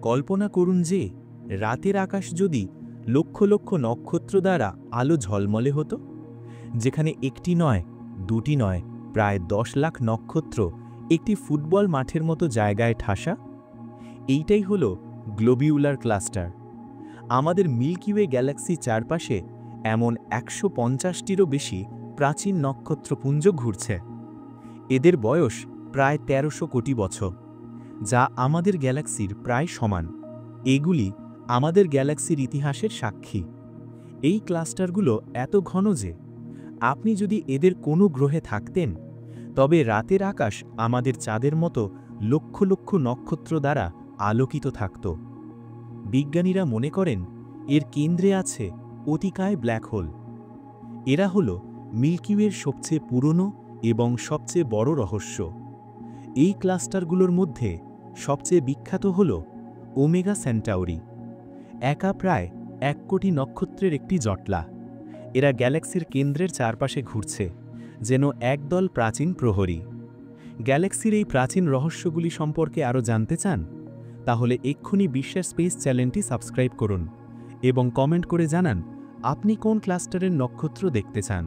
কল্পনা করুন যে রাতের আকাশ যদি লক্ষ লক্ষ নক্ষত্র দ্বারা আলো ঝলমলে হতো, যেখানে একটি নয়, দুটি নয়, প্রায় 10 লাখ নক্ষত্র একটি ফুটবল মাঠের মতো জায়গায় ঠাসা। এইটাই হলো গ্লোবিউলার ক্লাস্টার। আমাদের মিল্কি ওয়ে গ্যালাক্সি চারপাশে এমন 150টিরও বেশি প্রাচীন নক্ষত্রপুঞ্জ ঘুরছে। এদের বয়স প্রায় 1300 কোটি বছর, যা আমাদের গ্যালাক্সির প্রায় সমান। এগুলি আমাদের গ্যালাক্সির ইতিহাসের সাক্ষী। এই ক্লাস্টারগুলো এত ঘন যে আপনি যদি এদের কোনো গ্রহে থাকতেন, তবে রাতের আকাশ আমাদের চাঁদের মতো লক্ষ লক্ষ নক্ষত্র দ্বারা আলোকিত থাকত। বিজ্ঞানীরা মনে করেন এর কেন্দ্রে আছে অতিকায় ব্ল্যাক হোল। এরা হল মিল্কি ওয়ের সবচেয়ে পুরনো এবং সবচেয়ে বড় রহস্য। এই ক্লাস্টারগুলোর মধ্যে সবচেয়ে বিখ্যাত হল ওমেগা সেন্টাউরি, একা প্রায় 1 কোটি নক্ষত্রের একটি জটলা। এরা গ্যালাক্সির কেন্দ্রের চারপাশে ঘুরছে, যেন একদল প্রাচীন প্রহরী। গ্যালাক্সির এই প্রাচীন রহস্যগুলি সম্পর্কে আরও জানতে চান? তাহলে এক্ষুনি বিশ্বের স্পেস চ্যানেলটি সাবস্ক্রাইব করুন এবং কমেন্ট করে জানান আপনি কোন ক্লাস্টারের নক্ষত্র দেখতে চান।